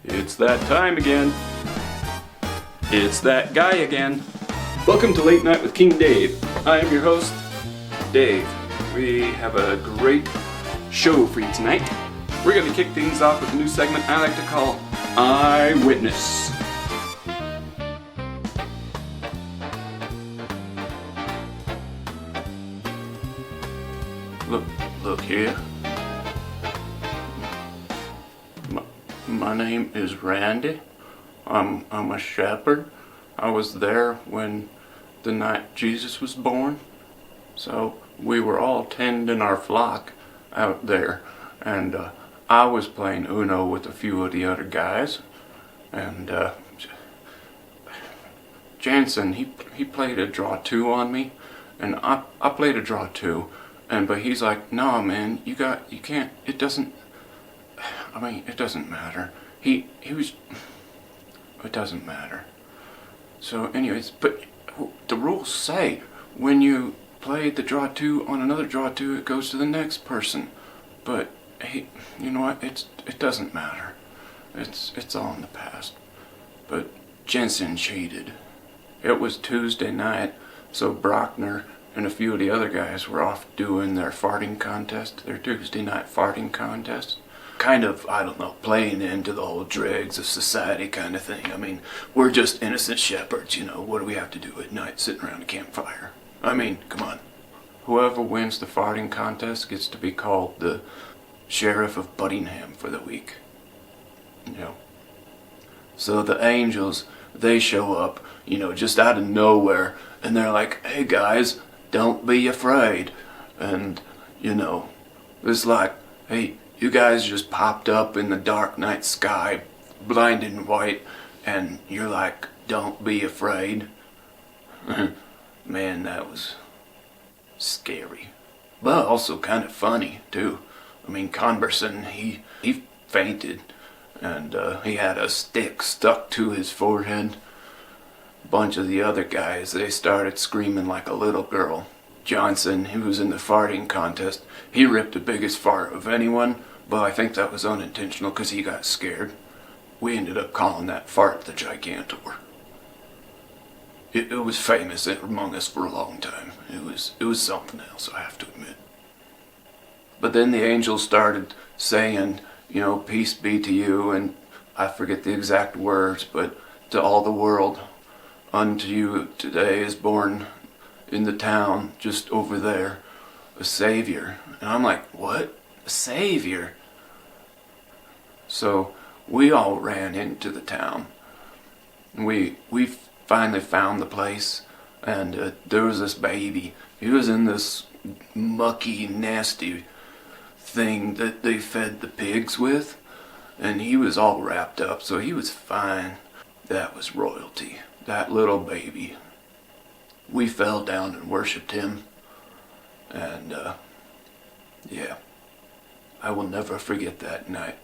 It's that time again. It's that guy again. Welcome to Late Night with King Dave. I am your host, Dave. We have a great show for you tonight. We're going to kick things off with a new segment I like to call iWitness. Look here. My name is Randy. I'm a shepherd. I was there when the night Jesus was born. So we were all tending our flock out there, and I was playing Uno with a few of the other guys, and Jansen he played a draw two on me, and I played a draw two, but he's like, no man, you can't. It doesn't matter. It doesn't matter. So anyways, but the rules say when you play the draw two on another draw two, it goes to the next person. But you know what? It doesn't matter. It's all in the past. But Jensen cheated. It was Tuesday night, so Brockner and a few of the other guys were off doing their farting contest, their Tuesday night farting contest. Kind of, I don't know, playing into the whole dregs of society kind of thing. I mean, we're just innocent shepherds, you know. What do we have to do at night, sitting around a campfire? I mean, come on. Whoever wins the farting contest gets to be called the Sheriff of Buddingham for the week. You know. So the angels, they show up, you know, just out of nowhere, and they're like, hey guys, don't be afraid. And, you know, it's like, hey, you guys just popped up in the dark night sky, blinding white, and you're like, don't be afraid. Man, that was scary. But also kind of funny, too. I mean, Converson, he fainted, and he had a stick stuck to his forehead. A bunch of the other guys, they started screaming like a little girl. Johnson, who was in the farting contest, he ripped the biggest fart of anyone, but I think that was unintentional because he got scared. We ended up calling that fart the Gigantor. It was famous among us for a long time. It was something else, I have to admit. But then the angels started saying, you know, peace be to you, and I forget the exact words, but to all the world, unto you today is born in the town just over there a savior. And I'm like, what? A savior? So we all ran into the town. We finally found the place, and there was this baby. He was in this mucky, nasty thing that they fed the pigs with, and he was all wrapped up, so he was fine. That was royalty. That little baby. We fell down and worshipped him, and yeah, I will never forget that night.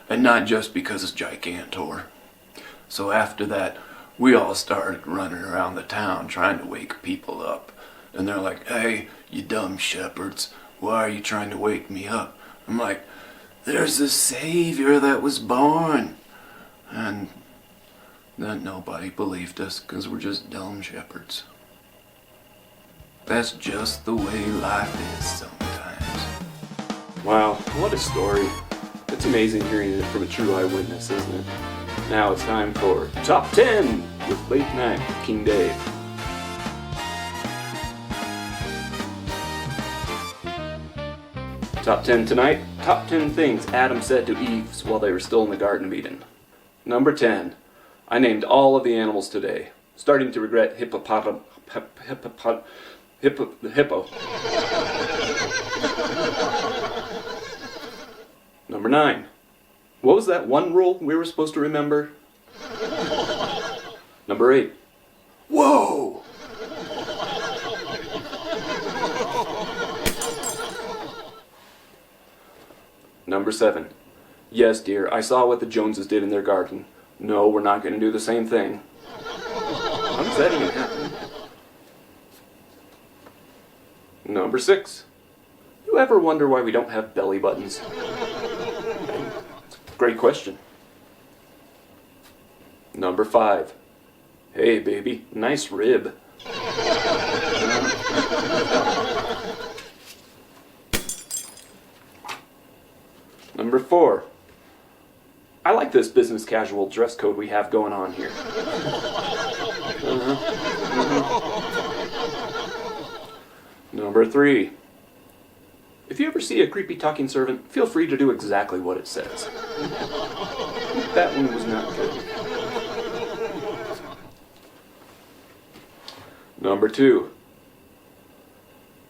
And not just because it's Gigantor. So after that, we all started running around the town trying to wake people up. And they're like, hey, you dumb shepherds, why are you trying to wake me up? I'm like, there's a savior that was born. And then nobody believed us because we're just dumb shepherds. That's just the way life is sometimes. Wow, what a story. It's amazing hearing it from a true eyewitness, isn't it? Now it's time for Top 10 with Late Night with King Dave. Top 10 tonight, top 10 things Adam said to Eve while they were still in the Garden of Eden. Number 10, I named all of the animals today. Starting to regret hippo. Number 9. What was that one rule we were supposed to remember? Number 8. Whoa! Number 7. Yes, dear, I saw what the Joneses did in their garden. No, we're not going to do the same thing. Upsetting it happened. Number 6. You ever wonder why we don't have belly buttons? Great question. Number 5. Hey, baby, nice rib. Number 4. I like this business casual dress code we have going on here. Number 3. If you ever see a creepy talking servant, feel free to do exactly what it says. That one was not good. Number 2.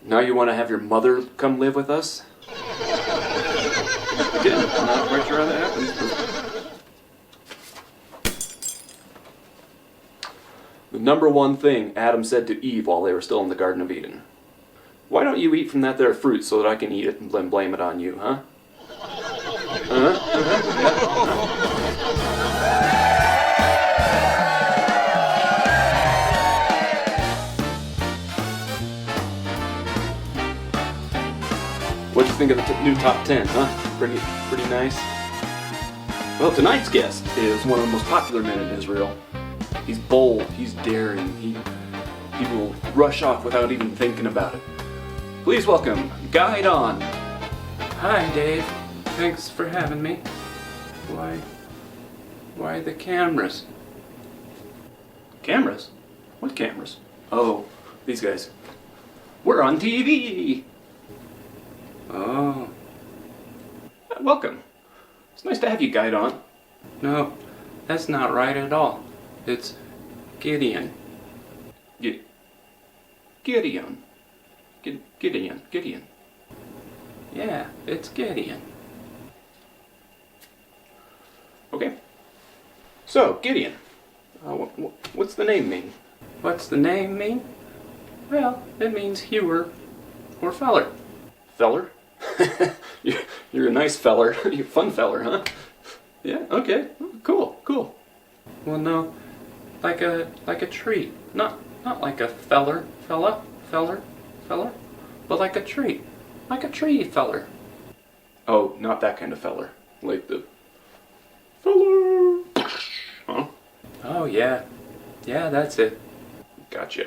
Now you want to have your mother come live with us? Again, I'm not quite sure how that happens. The number 1 thing Adam said to Eve while they were still in the Garden of Eden. Why don't you eat from that there fruit so that I can eat it and then blame it on you, huh? What'd you think of the new top 10, huh? Pretty nice? Well, tonight's guest is one of the most popular men in Israel. He's bold, he's daring, he will rush off without even thinking about it. Please welcome Gideon. Hi, Dave. Thanks for having me. Why the cameras? Cameras? What cameras? Oh, these guys. We're on TV! Oh. Welcome. It's nice to have you, Gideon. No, that's not right at all. It's Gideon. Gideon. Gideon. Yeah, it's Gideon. Okay. So, Gideon. What's the name mean? What's the name mean? Well, it means hewer or feller. Feller? You're a nice feller. You're a fun feller, huh? Yeah, okay. Cool. Well, no, like a tree. Not like a fella, but like a tree. Like a tree feller. Oh, not that kind of feller. Like the feller. Huh? Oh, yeah. Yeah, that's it. Gotcha.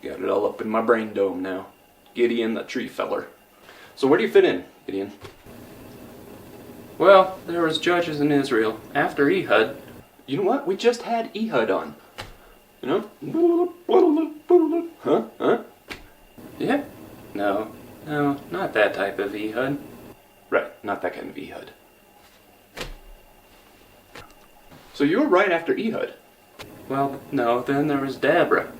Got it all up in my brain dome now. Gideon, the tree feller. So where do you fit in, Gideon? Well, there was judges in Israel after Ehud. You know what? We just had Ehud on. You know? Huh? Yeah? No, not that type of Ehud. Right, not that kind of Ehud. So you were right after Ehud. Well, no, then there was Deborah.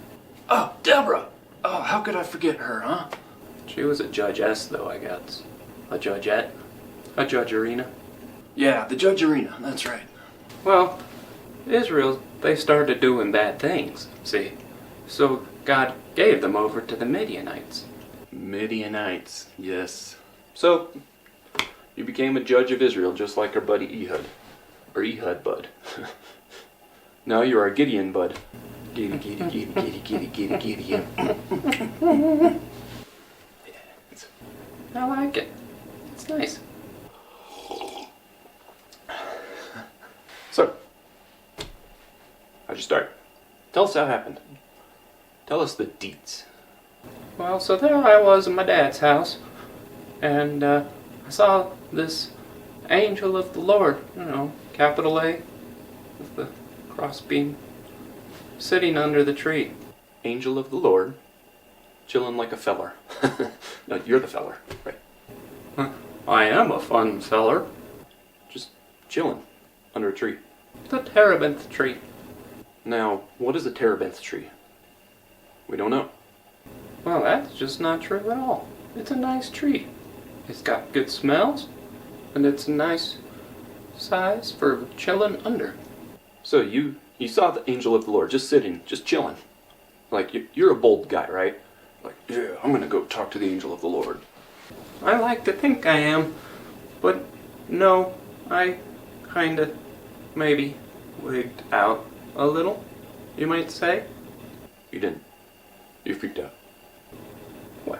Oh, Deborah! Oh, how could I forget her, huh? She was a judgeess, though, I guess. A judgette. A judgerina. Yeah, the Judge Arena, that's right. Well, Israel, they started doing bad things, see? So God gave them over to the Midianites. Midianites, yes. So, you became a judge of Israel just like our buddy Ehud. Or Ehud bud. Now you are a Gideon bud. Gideon. I like it. It's nice. So, how'd you start? Tell us how it happened. Tell us the deets. Well, so there I was in my dad's house, and I saw this angel of the Lord, capital A, with the crossbeam, sitting under the tree. Angel of the Lord, chilling like a feller. No, you're the feller, right? I am a fun feller. Just chilling under a tree. The terebinth tree. Now, what is a terebinth tree? We don't know. Well, that's just not true at all. It's a nice tree. It's got good smells, and it's a nice size for chilling under. So you saw the angel of the Lord just sitting, just chilling. Like, you're a bold guy, right? Like, yeah, I'm gonna go talk to the angel of the Lord. I like to think I am, but no, I kinda, maybe, wigged out a little, you might say. You didn't. You freaked out. Well,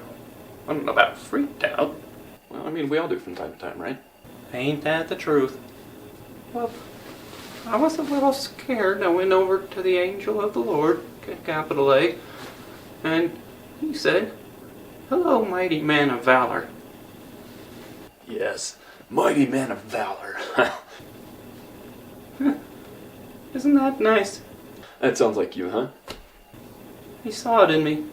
I don't know about freaked out. Well, I mean, we all do from time to time, right? Ain't that the truth? Well, I was a little scared. I went over to the angel of the Lord, capital A, and he said, "Hello, mighty man of valor." Yes, mighty man of valor. Isn't that nice? That sounds like you, huh? He saw it in me.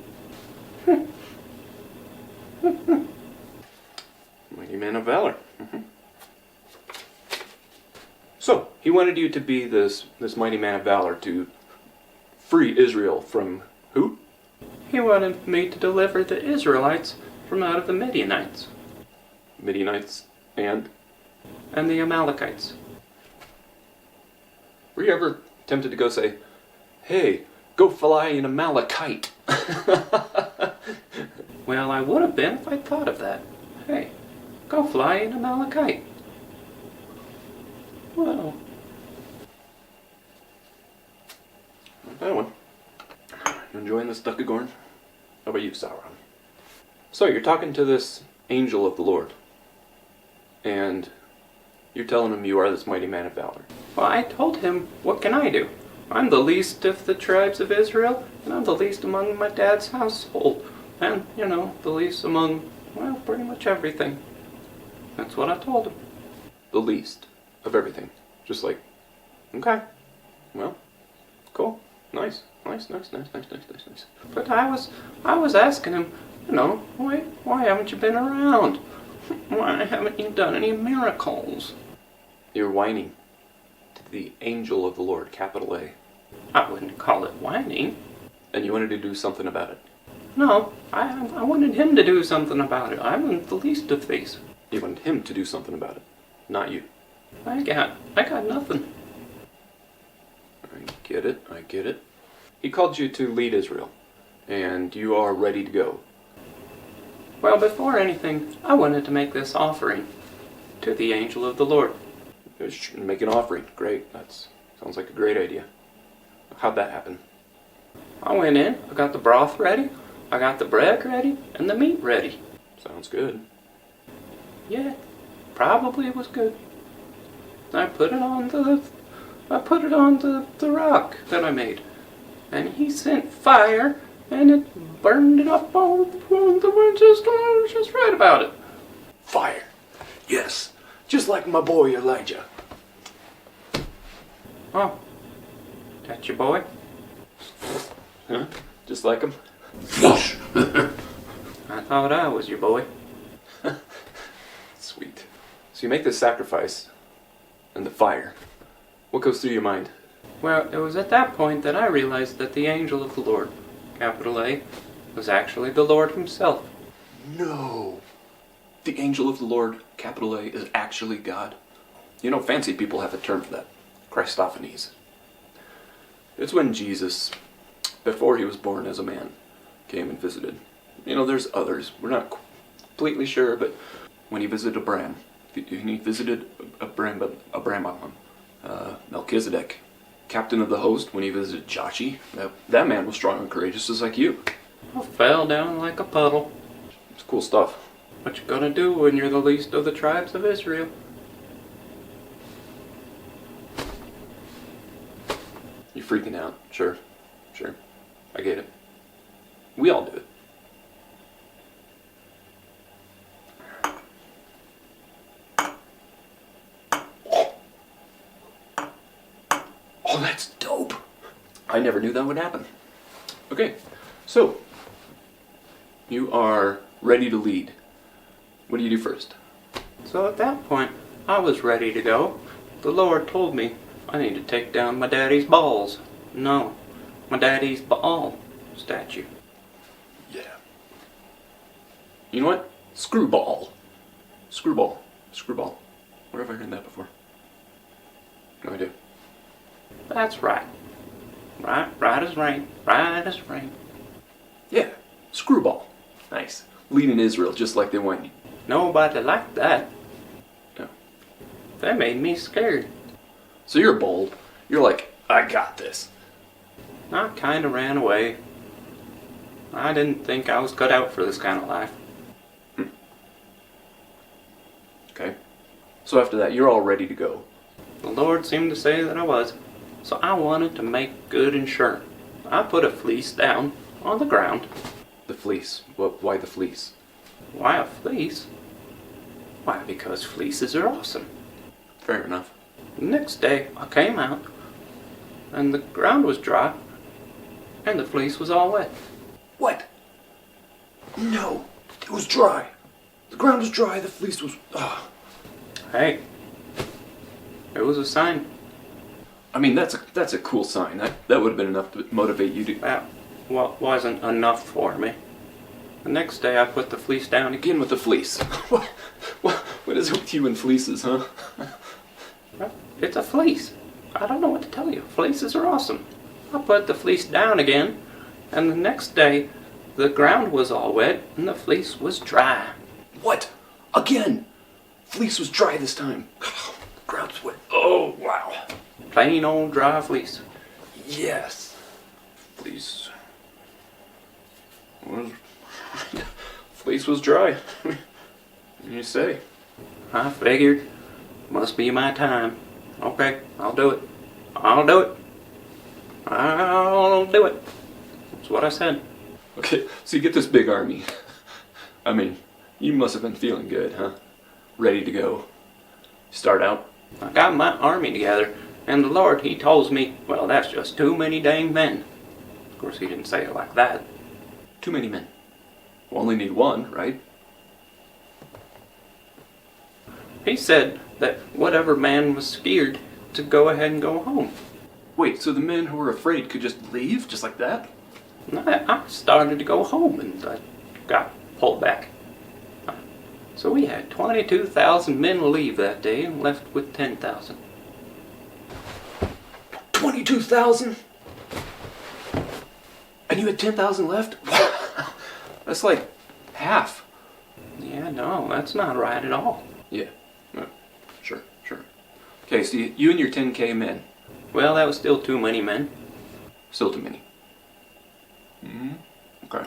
Mighty man of valor. So, he wanted you to be this mighty man of valor to free Israel from who? He wanted me to deliver the Israelites from out of the Midianites Midianites and and the Amale-Kites. were you ever tempted to go say, "Hey, go fly an Amale-Kite"? Well, I would have been if I'd thought of that. Hey, go fly an Amale-Kite. Well, Not that one. You enjoying this duck of corn? How about you, Sauron? So you're talking to this angel of the Lord, and you're telling him you are this mighty man of valor. well, I told him, what can I do? I'm the least of the tribes of Israel, and I'm the least among my dad's household. And, the least among, well, pretty much everything. That's what I told him. The least of everything. Just like, okay, well, cool, nice. But I was asking him, why haven't you been around? Why haven't you done any miracles? You're whining to the angel of the Lord, capital A, I wouldn't call it whining. and you wanted to do something about it. No, I wanted him to do something about it. I wasn't the least of these. You wanted him to do something about it, not you. I got nothing. I get it. He called you to lead Israel, and you are ready to go. Well, before anything, I wanted to make this offering to the angel of the Lord. Make an offering. Great. That sounds like a great idea. How'd that happen? I went in, I got the broth ready, I got the bread ready, and the meat ready. Sounds good. Yeah, probably was good. I put it on the rock that I made, and he sent fire, and it burned it up all the way. Just right about it. Fire. Yes. Just like my boy Elijah. Oh, that's your boy? Huh? Just like him? I thought I was your boy. Sweet. So you make this sacrifice, and the fire. What goes through your mind? Well, it was at that point that I realized that the angel of the Lord, capital A, was actually the Lord himself. No. The angel of the Lord, capital A, is actually God. Fancy people have a term for that. Christophanies. It's when Jesus, before he was born as a man, came and visited. There's others. We're not completely sure, but when he visited Abraham, Melchizedek, captain of the host, when he visited Joshi, that man was strong and courageous just like you. I fell down like a puddle. It's cool stuff. What you gonna do when you're the least of the tribes of Israel? You're freaking out. Sure. I get it. We all do it. Oh, that's dope. I never knew that would happen. Okay, so you are ready to lead. What do you do first? So at that point, I was ready to go. The Lord told me I need to take down my daddy's balls. No, my daddy's Baal statue. Yeah. You know what? Screwball. Where have I heard that before? No idea. That's right. Right as rain. Right as rain. Yeah, screwball. Nice. Leading Israel just like they want you. Nobody liked that. No. They made me scared. So you're bold. You're like, I got this. I kind of ran away. I didn't think I was cut out for this kind of life. Okay. So after that, you're all ready to go. The Lord seemed to say that I was, so I wanted to make good and sure. I put a fleece down on the ground. The fleece. Why the fleece? Why a fleece? Why, because fleeces are awesome. Fair enough. The next day I came out, and the ground was dry, and the fleece was all wet. What? No, it was dry. The ground was dry, the fleece was... Hey, it was a sign. I mean, that's a cool sign. That would have been enough to motivate you to... That wasn't enough for me. The next day I put the fleece down again. Again with the fleece. What is it with you and fleeces, huh? It's a fleece. I don't know what to tell you. Fleeces are awesome. I put the fleece down again, and the next day the ground was all wet and the fleece was dry. What? Again? Fleece was dry this time. The ground's wet. Oh, wow. Plain old dry fleece. Yes. Fleece was... Fleece was dry. You say. I figured, must be my time. Okay, I'll do it. I'll do it. I'll do it. That's what I said. Okay, so you get this big army. I mean, you must have been feeling good, huh? Ready to go. Start out. I got my army together, and the Lord, He tells me, well, that's just too many dang men. Of course, He didn't say it like that. Too many men. We'll only need one, right? He said that whatever man was scared to go ahead and go home. Wait, so the men who were afraid could just leave, just like that? And I started to go home, and I got pulled back. So we had 22,000 men leave that day and left with 10,000. 22,000? And you had 10,000 left? That's like half. Yeah, no, that's not right at all. Yeah, sure. Okay, so you and your 10K men. Well, that was still too many men. Still too many. Okay.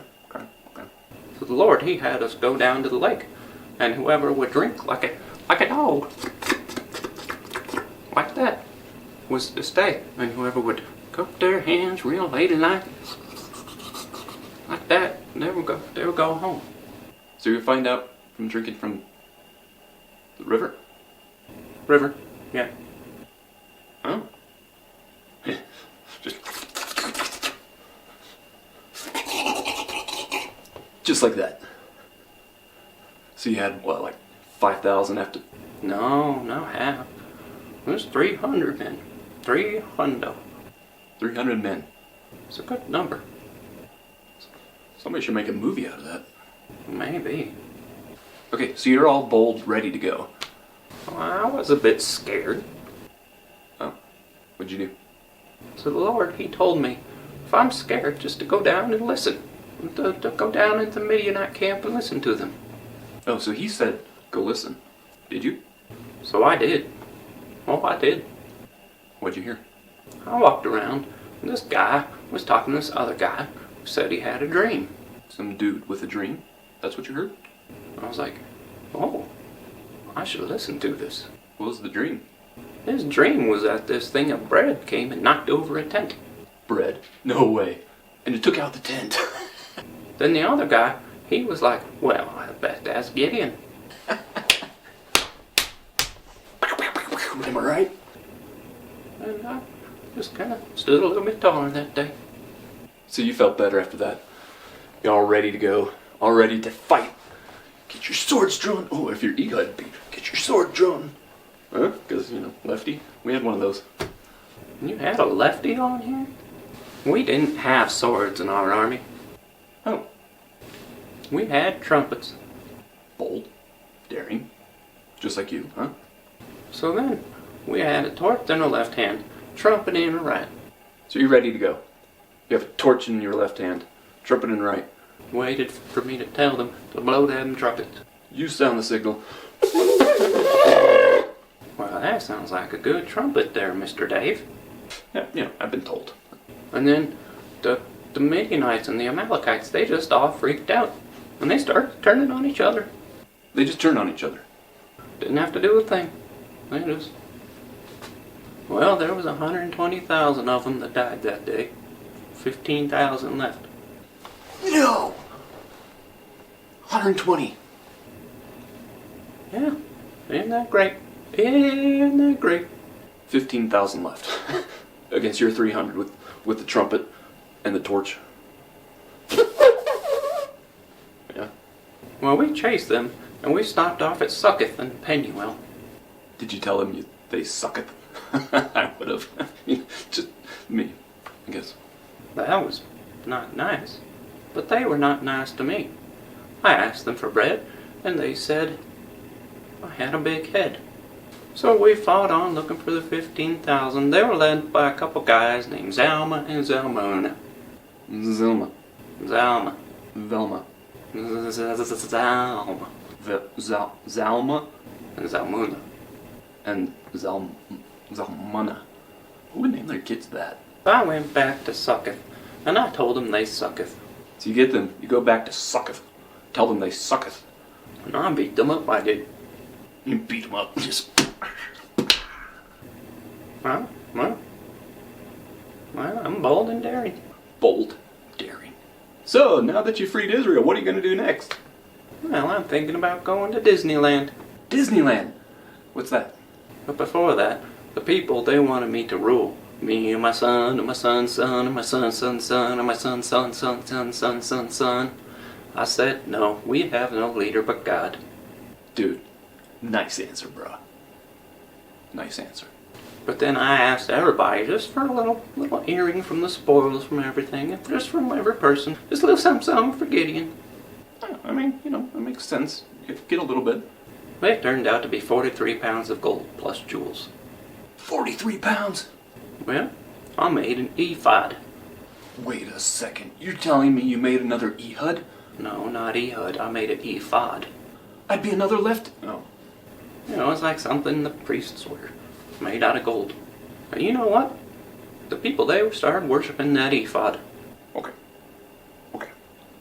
So the Lord, He had us go down to the lake, and whoever would drink like a dog, like that, was to stay. And whoever would cup their hands real ladylike, like that, they would go home. So you find out from drinking from the river? River, yeah. Huh? Just like that. So you had, what, like 5,000 after? No, half. There's 300 men. 300. 300 men. It's a good number. Somebody should make a movie out of that. Maybe. Okay, so you're all bold, ready to go. Well, I was a bit scared. Oh, what'd you do? So the Lord, He told me, if I'm scared, just to go down and listen. To go down into the Midianite camp and listen to them. Oh, so he said, go listen. Did you? So I did. Oh, I did. What'd you hear? I walked around, and this guy was talking to this other guy who said he had a dream. Some dude with a dream? That's what you heard? I was like, oh, I should listen to this. What was the dream? His dream was that this thing of bread came and knocked over a tent. Bread? No way. And it took out the tent. Then the other guy, he was like, well, I bet that's Gideon. Am I right? And I just kind of stood a little bit taller that day. So you felt better after that. You're all ready to go. All ready to fight. Get your swords drawn. Oh, if you're eagle, get your sword drawn. Huh? Because, lefty. We had one of those. You had a lefty on here? We didn't have swords in our army. Oh. We had trumpets. Bold. Daring. Just like you, huh? So then, we had a torch in the left hand, trumpet in the right. So you're ready to go. You have a torch in your left hand, trumpet in the right. Waited for me to tell them to blow them trumpets. You sound the signal. Well, that sounds like a good trumpet there, Mr. Dave. Yeah, I've been told. And then the Midianites and the Amale-Kites, they just all freaked out. And they started turning on each other. They just turned on each other. Didn't have to do a thing. They just... Well, there was 120,000 of them that died that day. 15,000 left. No! 120. Yeah. Isn't that great? Isn't that great? 15,000 left. Against your 300 with the trumpet and the torch. Yeah. Well, we chased them, and we stopped off at Sucketh and Peniel. Did you tell them they sucketh? I would have. Just me, I guess. That was not nice. But they were not nice to me. I asked them for bread, and they said I had a big head. So we fought on looking for the 15,000. They were led by a couple guys named Zalma and Zalmuna. Zilma. Zalma. Velma. Zalma. Zalma. And Zalmuna. And Zalmuna. Who would name their kids that? I went back to Sucketh, and I told them they sucketh. So you get them, you go back to sucketh. Tell them they sucketh. And I beat them up, I did. You beat them up. Just... Well, I'm bold and daring. Bold. Daring. So, now that you freed Israel, what are you going to do next? Well, I'm thinking about going to Disneyland. Disneyland. What's that? But before that, the people, they wanted me to rule. Me and my son, and my son's son, and my son's son's son, and my son's son's son's son's son's son's son. I said, no, we have no leader but God. Dude, nice answer, bro. Nice answer. But then I asked everybody just for a little earring from the spoils from everything, and just from every person, just a little something for Gideon. I mean, that makes sense. Get a little bit. It turned out to be 43 pounds of gold plus jewels. 43 pounds? Well, I made an ephod. Wait a second. You're telling me you made another Ehud? No, not ehud. I made an ephod. I'd be another left. Oh. It's like something the priests wear, made out of gold. And you know what? The people, they started worshiping that ephod. Okay.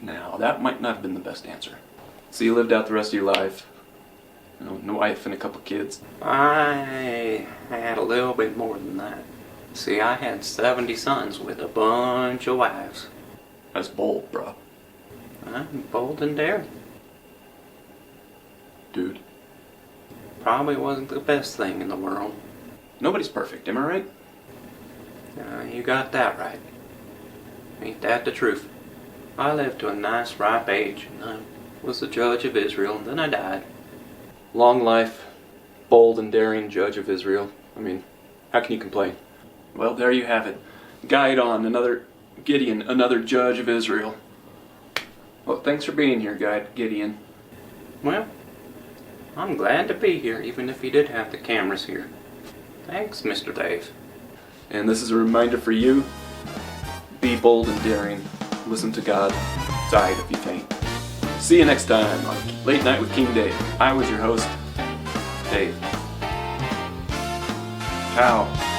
Now, that might not have been the best answer. So you lived out the rest of your life. No wife and a couple kids. I had a little bit more than that. See, I had 70 sons with a bunch of wives. That's bold, bro. I'm bold and daring. Dude. Probably wasn't the best thing in the world. Nobody's perfect, am I right? You got that right. Ain't that the truth? I lived to a nice ripe age, and I was the judge of Israel, and then I died. Long life, bold and daring judge of Israel. I mean, how can you complain? Well, there you have it. Gideon, another Gideon, another judge of Israel. Well, thanks for being here, Gideon. Well, I'm glad to be here, even if you did have the cameras here. Thanks, Mr. Dave. And this is a reminder for you. Be bold and daring. Listen to God. Decide if you faint. See you next time on Late Night with King Dave. I was your host, Dave. Ciao.